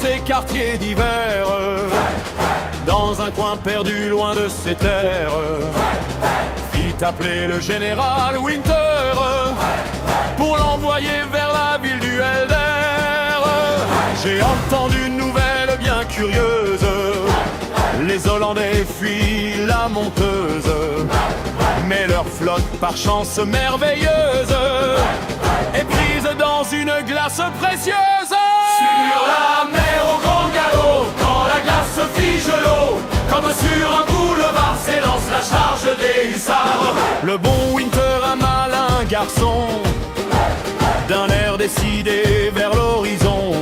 ces quartiers d'hiver, dans un coin perdu loin de ces terres, fit appeler le général Winter pour l'envoyer vers la ville du Helder. J'ai entendu une nouvelle bien curieuse, les Hollandais fuient la monteuse, mais leur flotte par chance merveilleuse est prise dans une glace précieuse. Sur la mer au grand galop, quand la glace fige l'eau, comme sur un boulevard s'élance la charge des hussards. Le bon Winter, un malin garçon, d'un air décidé vers l'horizon.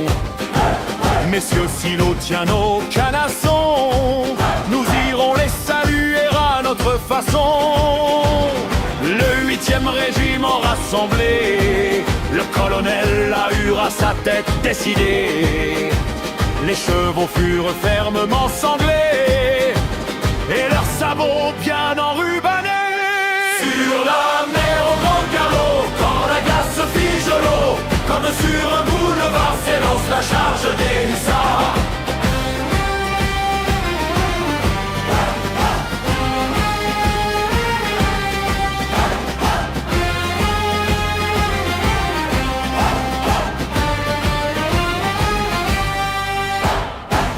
Messieurs, si l'eau tient nos canassons, nous irons les saluer à notre façon. Le 8e régiment rassemblé, le colonel Lahur à sa tête décidée. Les chevaux furent fermement sanglés et leurs sabots bien enrubannés. Sur la mer au grand galop, quand la glace fige l'eau, comme sur un boulevard s'élance la charge des hussards.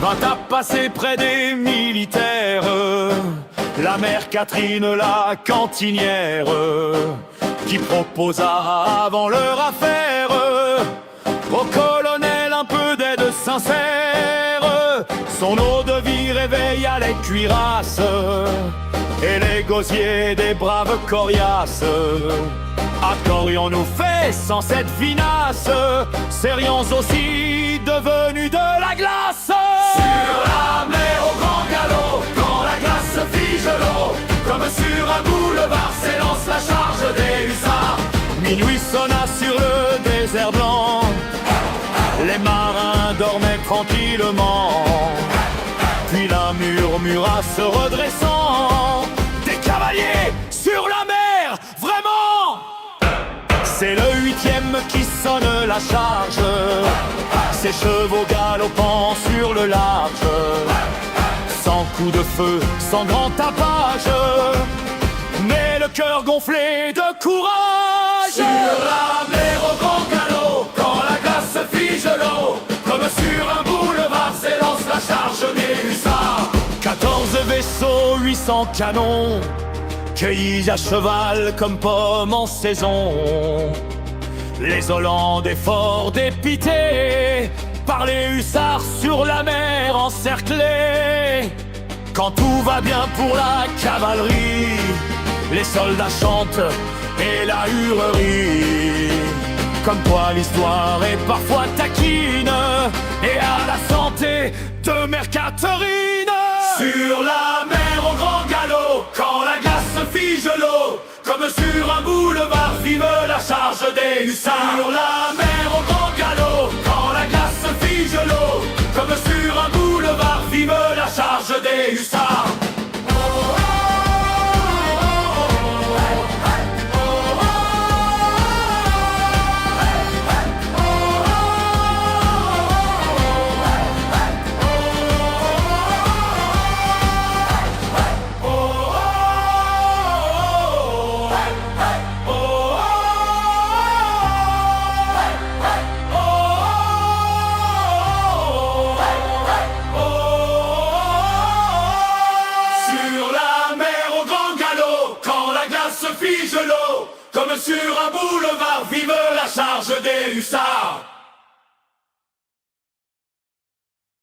Vint à passer près des militaires la mère Catherine la cantinière, qui proposa avant leur affaire au colonel un peu d'aide sincère. Son eau de vie réveilla les cuirasses et les gosiers des braves coriaces. À qu'aurions-nous fait sans cette finasse, serions aussi devenus de la glace. Sur la mer au grand galop, quand la glace fige l'eau, comme sur un boulevard s'élance la charge des hussards. Minuit sonna sur le désert blanc, les marins dormaient tranquillement. Puis la murmura se redressant: des cavaliers sur la mer, vraiment! C'est le 8e qui sonne la charge, ses chevaux galopant sur le large, sans coup de feu, sans grand tapage, mais le cœur gonflé de courage. Sur la mer au grand galop, quand la glace fige l'eau, comme sur un boulevard s'élance la charge des hussards. 14 vaisseaux, 800 canons, cueillis à cheval comme pommes en saison. Les Hollandais fort dépités par les hussards sur la mer encerclés. Quand tout va bien pour la cavalerie, les soldats chantent et la hurlerie. Comme quoi l'histoire est parfois taquine, et à la santé de Mère Catherine. Sur la mer au grand galop, quand la glace fige l'eau, comme sur un boulevard vive la charge des hussards. Sur la mer au grand galop, quand la glace fige l'eau, comme sur un boulevard vive la charge des hussards. Fige l'eau, comme sur un boulevard, vive la charge des hussards.